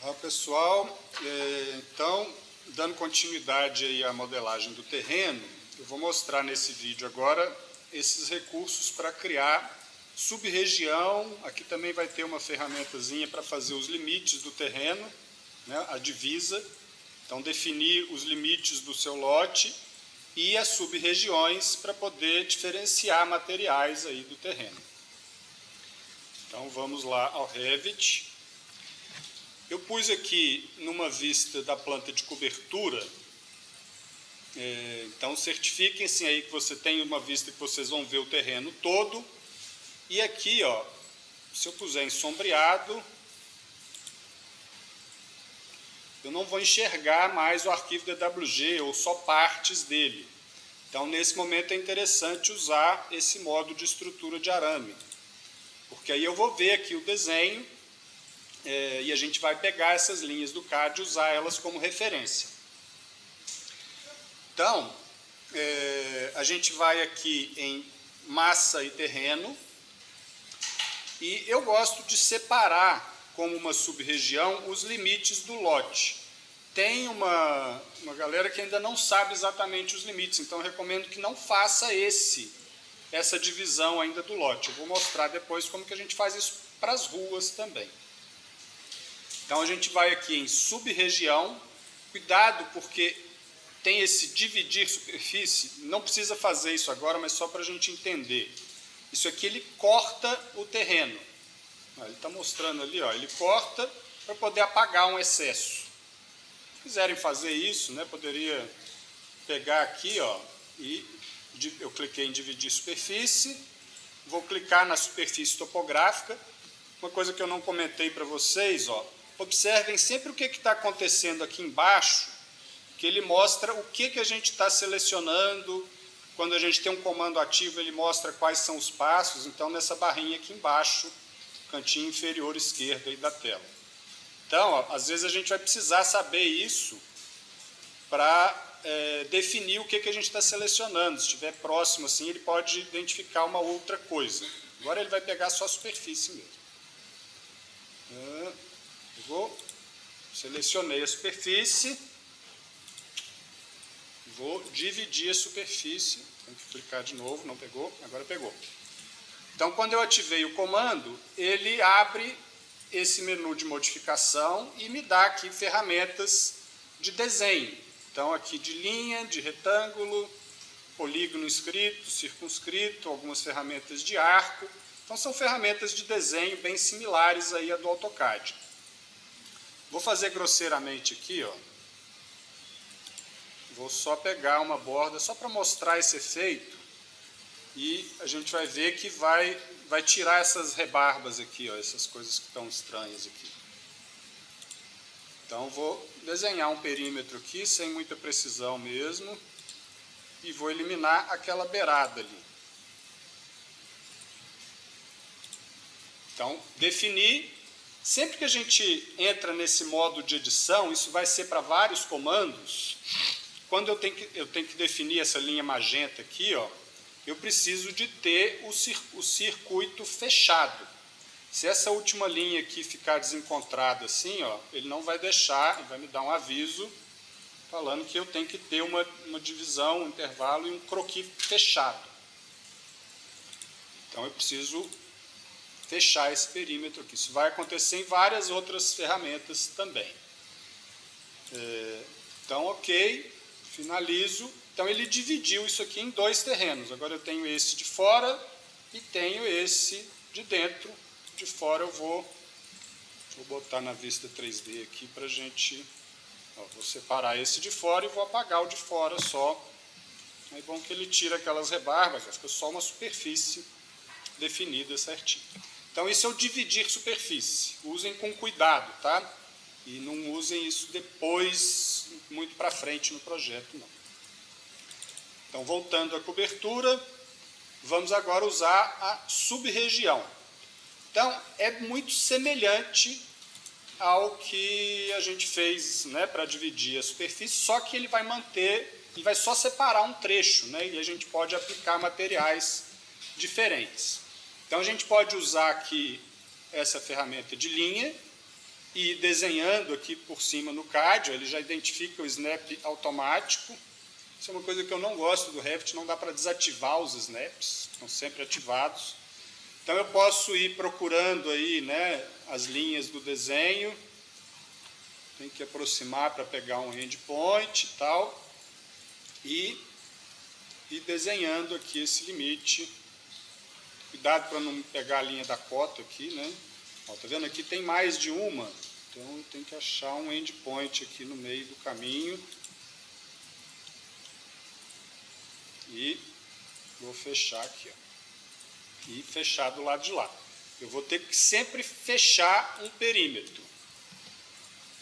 Olá pessoal, então dando continuidade aí à modelagem do terreno, eu vou mostrar nesse vídeo agora esses recursos para criar sub-região. Aqui também vai ter uma ferramentazinha para fazer os limites do terreno, né, a divisa, então definir os limites do seu lote e as sub-regiões para poder diferenciar materiais aí do terreno. Então vamos lá ao Revit. Eu pus aqui numa vista da planta de cobertura, então certifiquem-se aí que você tem uma vista que vocês vão ver o terreno todo. E aqui, ó, se eu puser em sombreado, eu não vou enxergar mais o arquivo DWG ou só partes dele. Então nesse momento é interessante usar esse modo de estrutura de arame, porque aí eu vou ver aqui o desenho, e a gente vai pegar essas linhas do CAD e usar elas como referência. Então, a gente vai aqui em massa e terreno, e eu gosto de separar como uma sub-região os limites do lote. Tem uma galera que ainda não sabe exatamente os limites, então eu recomendo que não faça essa divisão ainda do lote. Eu vou mostrar depois como que a gente faz isso para as ruas também. Então a gente vai aqui em sub-região, cuidado porque tem esse dividir superfície, não precisa fazer isso agora, mas só para a gente entender. Isso aqui ele corta o terreno. Ele está mostrando ali, ó, ele corta para poder apagar um excesso. Se quiserem fazer isso, né, poderia pegar aqui, ó, e eu cliquei em dividir superfície, vou clicar na superfície topográfica. Uma coisa que eu não comentei para vocês, ó, observem sempre o que está acontecendo aqui embaixo, que ele mostra o que a gente está selecionando. Quando a gente tem um comando ativo, ele mostra quais são os passos. Então, nessa barrinha aqui embaixo, cantinho inferior esquerdo aí da tela. Então, ó, às vezes a gente vai precisar saber isso para definir o que a gente está selecionando. Se estiver próximo assim, ele pode identificar uma outra coisa. Agora ele vai pegar só a superfície mesmo. Selecionei a superfície, vou dividir a superfície, tem que clicar de novo, não pegou, agora pegou. Então quando eu ativei o comando, ele abre esse menu de modificação e me dá aqui ferramentas de desenho. Então aqui de linha, de retângulo, polígono inscrito, circunscrito, algumas ferramentas de arco. Então são ferramentas de desenho bem similares aí a do AutoCAD. Vou fazer grosseiramente aqui, ó. Vou só pegar uma borda só para mostrar esse efeito e a gente vai ver que vai tirar essas rebarbas aqui, ó, essas coisas que estão estranhas aqui. Então vou desenhar um perímetro aqui sem muita precisão mesmo e vou eliminar aquela beirada ali. Então, definir. Sempre que a gente entra nesse modo de edição, isso vai ser para vários comandos. Quando eu tenho que definir essa linha magenta aqui, ó, eu preciso de ter o circuito fechado. Se essa última linha aqui ficar desencontrada assim, ó, ele não vai deixar, ele vai me dar um aviso falando que eu tenho que ter uma divisão, um intervalo e um croquis fechado. Então eu preciso fechar esse perímetro aqui. Isso vai acontecer em várias outras ferramentas também. Então, ok, finalizo. Então, ele dividiu isso aqui em dois terrenos. Agora eu tenho esse de fora e tenho esse de dentro. De fora eu vou botar na vista 3D aqui para a gente... Ó, vou separar esse de fora e vou apagar o de fora só. É bom que ele tira aquelas rebarbas, fica só uma superfície definida certinho. Então isso é o dividir superfície. Usem com cuidado, tá? E não usem isso depois, muito para frente no projeto, não. Então voltando à cobertura, vamos agora usar a sub-região. Então é muito semelhante ao que a gente fez, né, para dividir a superfície, só que ele vai manter, e vai só separar um trecho, né, e a gente pode aplicar materiais diferentes. Então a gente pode usar aqui essa ferramenta de linha, e ir desenhando aqui por cima no CAD, ele já identifica o snap automático. Isso é uma coisa que eu não gosto do Revit, não dá para desativar os snaps, estão sempre ativados. Então eu posso ir procurando aí, né, as linhas do desenho, tem que aproximar para pegar um endpoint e tal, e ir desenhando aqui esse limite. Cuidado para não pegar a linha da cota aqui, né? Ó, tá vendo? Aqui tem mais de uma, então tem que achar um endpoint aqui no meio do caminho. E vou fechar aqui, ó. E fechar do lado de lá. Eu vou ter que sempre fechar um perímetro.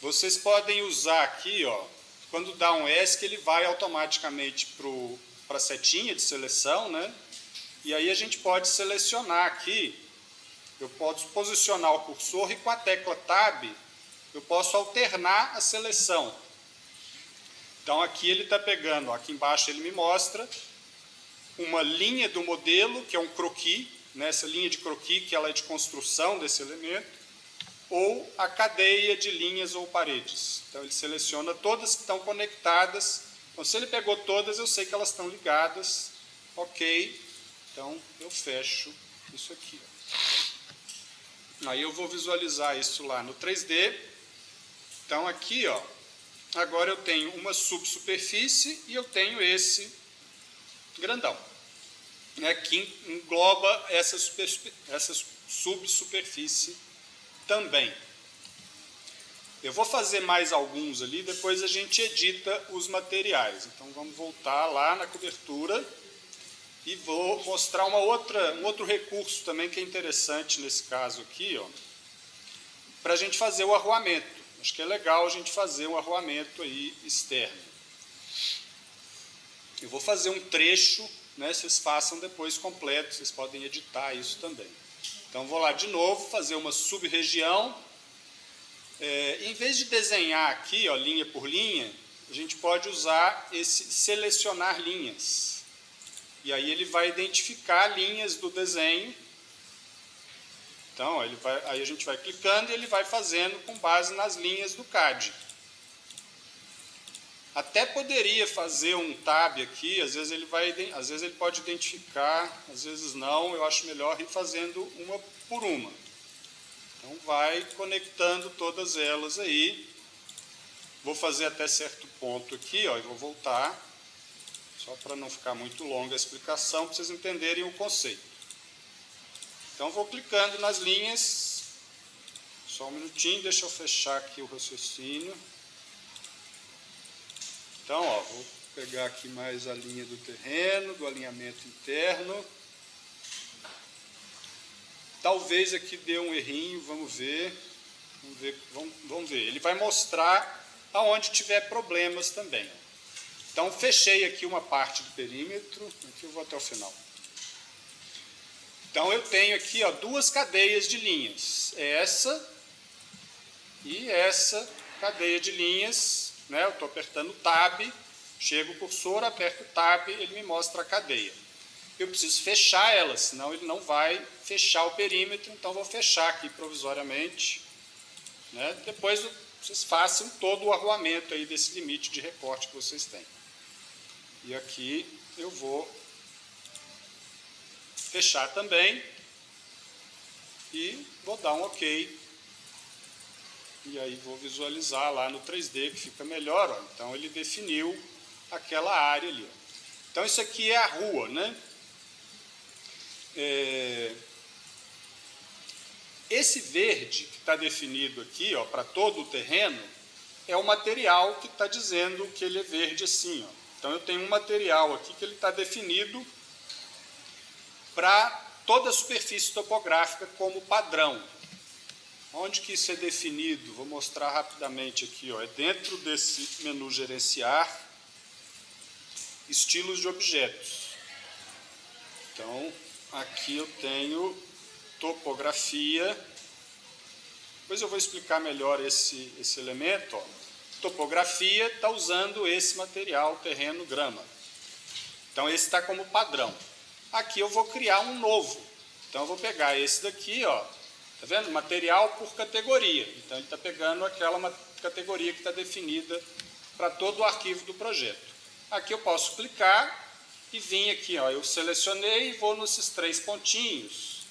Vocês podem usar aqui, ó, quando dá um ESC, ele vai automaticamente para a setinha de seleção, né? E aí a gente pode selecionar aqui, eu posso posicionar o cursor e com a tecla Tab eu posso alternar a seleção. Então aqui ele está pegando, ó, aqui embaixo ele me mostra uma linha do modelo, que é um croquis, né, essa linha de croquis que ela é de construção desse elemento, ou a cadeia de linhas ou paredes. Então ele seleciona todas que estão conectadas. Então se ele pegou todas, eu sei que elas estão ligadas. Ok. Então, eu fecho isso aqui. Aí eu vou visualizar isso lá no 3D. Então, aqui, ó, agora eu tenho uma subsuperfície e eu tenho esse grandão, né, que engloba essa subsuperfície também. Eu vou fazer mais alguns ali, depois a gente edita os materiais. Então, vamos voltar lá na cobertura. E vou mostrar um outro recurso também que é interessante nesse caso aqui, ó, para a gente fazer o arruamento. Acho que é legal a gente fazer um arruamento aí externo. Eu vou fazer um trecho, né, vocês façam depois completo, vocês podem editar isso também. Então vou lá de novo, fazer uma sub-região. Em vez de desenhar aqui, ó, linha por linha, a gente pode usar esse selecionar linhas. E aí ele vai identificar linhas do desenho. Então, aí a gente vai clicando e ele vai fazendo com base nas linhas do CAD. Até poderia fazer um tab aqui, às vezes ele pode identificar, às vezes não. Eu acho melhor ir fazendo uma por uma. Então vai conectando todas elas aí. Vou fazer até certo ponto aqui, ó, e vou voltar. Só para não ficar muito longa a explicação, para vocês entenderem o conceito. Então, vou clicando nas linhas. Só um minutinho, deixa eu fechar aqui o raciocínio. Então, ó, vou pegar aqui mais a linha do terreno, do alinhamento interno. Talvez aqui dê um errinho, vamos ver. Vamos ver. Ele vai mostrar aonde tiver problemas também. Então, fechei aqui uma parte do perímetro, aqui eu vou até o final. Então, eu tenho aqui, ó, duas cadeias de linhas, essa e essa cadeia de linhas, né? Eu estou apertando o Tab, chego o cursor, aperto o Tab, ele me mostra a cadeia. Eu preciso fechar ela, senão ele não vai fechar o perímetro, então vou fechar aqui provisoriamente, né? Depois vocês façam todo o arruamento aí desse limite de recorte que vocês têm. E aqui eu vou fechar também e vou dar um OK. E aí vou visualizar lá no 3D que fica melhor, ó. Então ele definiu aquela área ali, ó. Então isso aqui é a rua, né? Esse verde que está definido aqui, ó, para todo o terreno, é o material que está dizendo que ele é verde assim, ó. Então, eu tenho um material aqui que ele está definido para toda a superfície topográfica como padrão. Onde que isso é definido? Vou mostrar rapidamente aqui, ó. É dentro desse menu gerenciar, estilos de objetos. Então, aqui eu tenho topografia. Depois eu vou explicar melhor esse elemento, ó. Topografia está usando esse material terreno grama. Então esse está como padrão. Aqui eu vou criar um novo. Então eu vou pegar esse daqui, ó, Tá vendo? Material por categoria. Então, ele está pegando aquela categoria que está definida para todo o arquivo do projeto. Aqui eu posso clicar e vir aqui, ó, eu selecionei e vou nesses 3 pontinhos.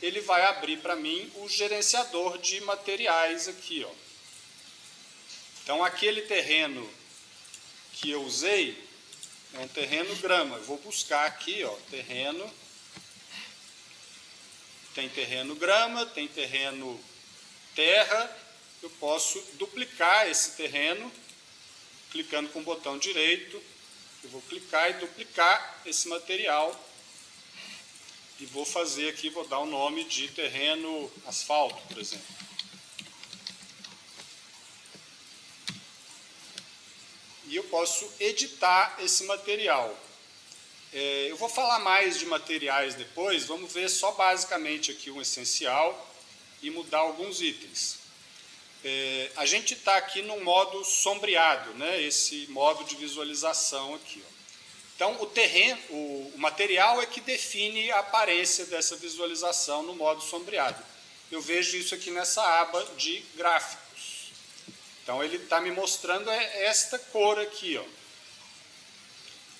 Ele vai abrir para mim o gerenciador de materiais aqui, ó. Então, aquele terreno que eu usei é um terreno grama. Eu vou buscar aqui, ó, terreno. Tem terreno grama, tem terreno terra. Eu posso duplicar esse terreno, clicando com o botão direito. Eu vou clicar e duplicar esse material. E vou fazer aqui, vou dar o nome de terreno asfalto, por exemplo. E eu posso editar esse material. Eu vou falar mais de materiais depois, vamos ver só basicamente aqui um essencial e mudar alguns itens. A gente está aqui no modo sombreado, né? Esse modo de visualização aqui, ó. Então, o material é que define a aparência dessa visualização no modo sombreado. Eu vejo isso aqui nessa aba de gráficos. Então, ele está me mostrando esta cor aqui, ó.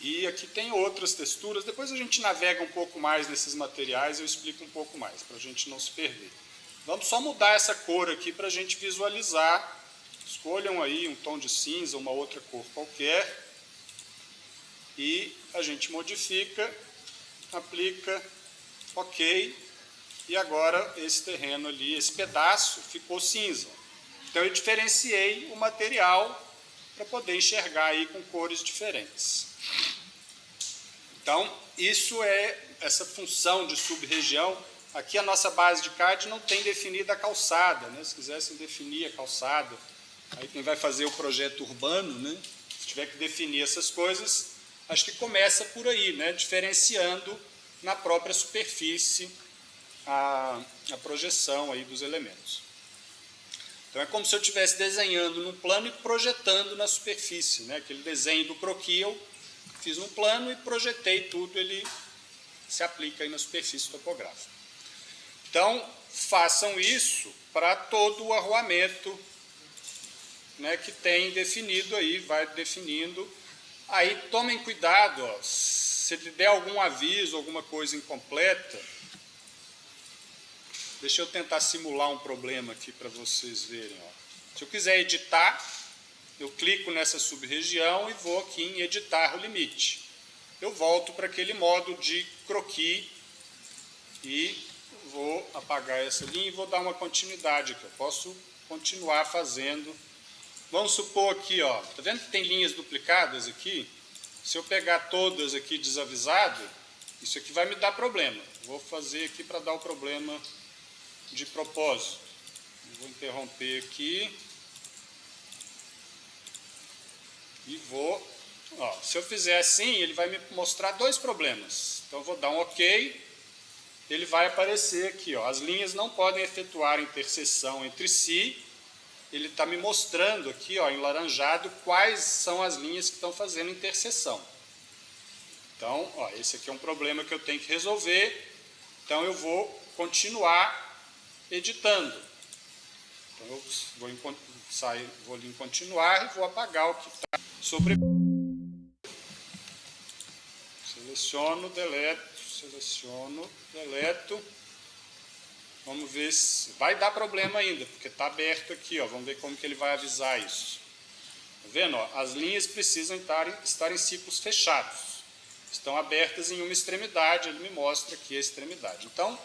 E aqui tem outras texturas. Depois a gente navega um pouco mais nesses materiais, eu explico um pouco mais, para a gente não se perder. Vamos só mudar essa cor aqui para a gente visualizar. Escolham aí um tom de cinza, uma outra cor qualquer. E a gente modifica, aplica, ok. E agora esse terreno ali, esse pedaço ficou cinza. Então eu diferenciei o material para poder enxergar aí com cores diferentes. Então, isso é essa função de sub-região. Aqui a nossa base de CAD não tem definida a calçada, né? Se quisessem definir a calçada, aí quem vai fazer o projeto urbano, né? Se tiver que definir essas coisas, acho que começa por aí, né? Diferenciando na própria superfície a projeção aí dos elementos. Então é como se eu estivesse desenhando num plano e projetando na superfície, né? Aquele desenho do croquis eu fiz num plano e projetei tudo, ele se aplica aí na superfície topográfica. Então, façam isso para todo o arruamento, né, que tem definido aí, vai definindo. Aí tomem cuidado, ó, se ele der algum aviso, alguma coisa incompleta. Deixa eu tentar simular um problema aqui para vocês verem. Ó. Se eu quiser editar, eu clico nessa sub-região e vou aqui em editar o limite. Eu volto para aquele modo de croquis e vou apagar essa linha e vou dar uma continuidade aqui. Eu posso continuar fazendo. Vamos supor aqui, ó, tá vendo que tem linhas duplicadas aqui? Se eu pegar todas aqui desavisado, isso aqui vai me dar problema. Vou fazer aqui para dar o problema de propósito. Vou interromper aqui. E vou, ó, se eu fizer assim, ele vai me mostrar 2 problemas. Então eu vou dar um OK. Ele vai aparecer aqui, ó, as linhas não podem efetuar interseção entre si. Ele está me mostrando aqui, ó, em laranjado, quais são as linhas que estão fazendo interseção. Então, ó, esse aqui é um problema que eu tenho que resolver. Então, eu vou continuar editando. Então, eu vou ali em continuar e vou apagar o que está sobre. Seleciono, deleto. Vamos ver se vai dar problema ainda, porque está aberto aqui, ó. Vamos ver como que ele vai avisar isso. Tá vendo? Ó? As linhas precisam estar em ciclos fechados. Estão abertas em uma extremidade, ele me mostra aqui a extremidade. Então,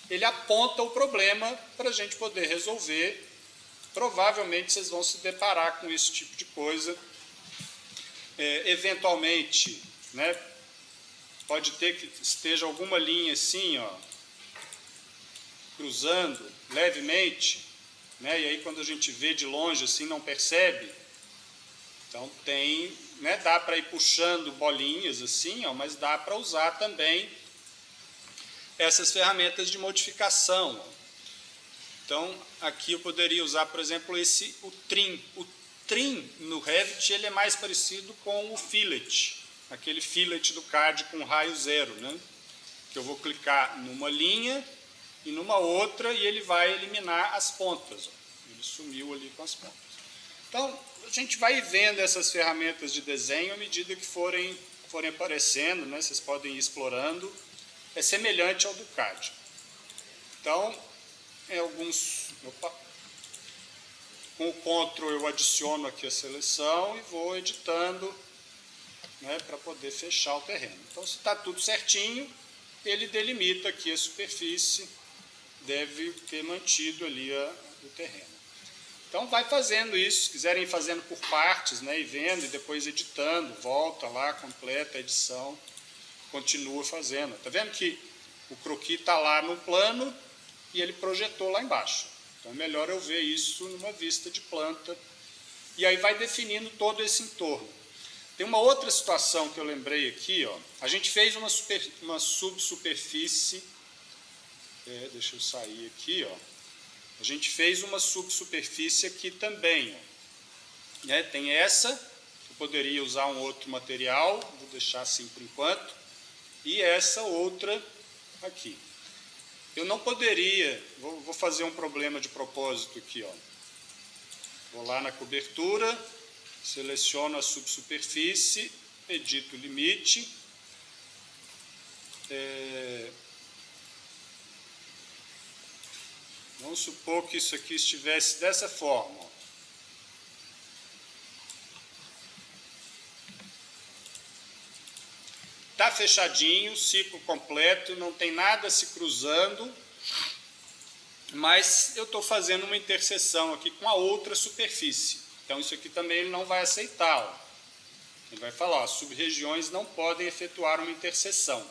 ele aponta o problema para a gente poder resolver. Provavelmente vocês vão se deparar com esse tipo de coisa. Eventualmente, né, pode ter que esteja alguma linha assim, ó, cruzando levemente, né, e aí quando a gente vê de longe assim não percebe. Então tem, né, dá para ir puxando bolinhas assim, ó, mas dá para usar também essas ferramentas de modificação. Então aqui eu poderia usar, por exemplo, o trim. O trim no Revit ele é mais parecido com o fillet, aquele fillet do CAD com raio zero, né? Que eu vou clicar numa linha e numa outra, e ele vai eliminar as pontas. Ó. Ele sumiu ali com as pontas. Então, a gente vai vendo essas ferramentas de desenho à medida que forem aparecendo, né? Vocês podem ir explorando. É semelhante ao do CAD. Então, em alguns... Com o Ctrl eu adiciono aqui a seleção e vou editando, né, para poder fechar o terreno. Então, se está tudo certinho, ele delimita aqui a superfície, deve ter mantido ali o terreno. Então, vai fazendo isso, se quiserem ir fazendo por partes, né, e vendo, e depois editando, volta lá, completa a edição, continua fazendo. Está vendo que o croquis está lá no plano e ele projetou lá embaixo. Então, é melhor eu ver isso numa vista de planta. E aí vai definindo todo esse entorno. Tem uma outra situação que eu lembrei aqui, ó. A gente fez uma subsuperfície, deixa eu sair aqui, ó. A gente fez uma subsuperfície aqui também, ó. Né? Tem essa, eu poderia usar um outro material, vou deixar assim por enquanto, e essa outra aqui. Eu não poderia, vou fazer um problema de propósito aqui, ó. Vou lá na cobertura, seleciono a subsuperfície, edito o limite. Vamos supor que isso aqui estivesse dessa forma. Ó. Está fechadinho, ciclo completo, não tem nada se cruzando, mas eu estou fazendo uma interseção aqui com a outra superfície. Então isso aqui também ele não vai aceitar. Ó. Ele vai falar, ó, sub-regiões não podem efetuar uma interseção.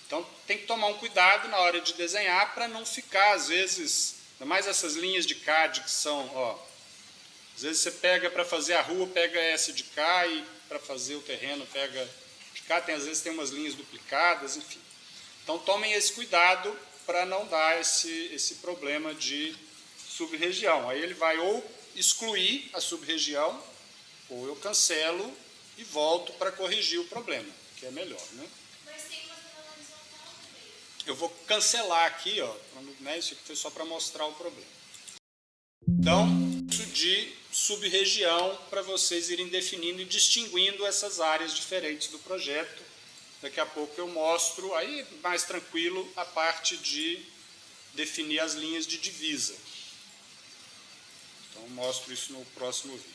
Então tem que tomar um cuidado na hora de desenhar para não ficar, às vezes, ainda mais essas linhas de CAD que são, ó, às vezes você pega para fazer a rua, pega essa de cá e para fazer o terreno pega de cá, às vezes tem umas linhas duplicadas, enfim. Então tomem esse cuidado para não dar esse problema de sub-região. Aí ele vai ou excluir a sub-região, ou eu cancelo e volto para corrigir o problema, que é melhor, né? Mas tem uma tela horizontal também. Eu vou cancelar aqui, ó, né, isso aqui foi só para mostrar o problema. Então, isso de sub-região para vocês irem definindo e distinguindo essas áreas diferentes do projeto. Daqui a pouco eu mostro, aí mais tranquilo, a parte de definir as linhas de divisa. Então, mostro isso no próximo vídeo.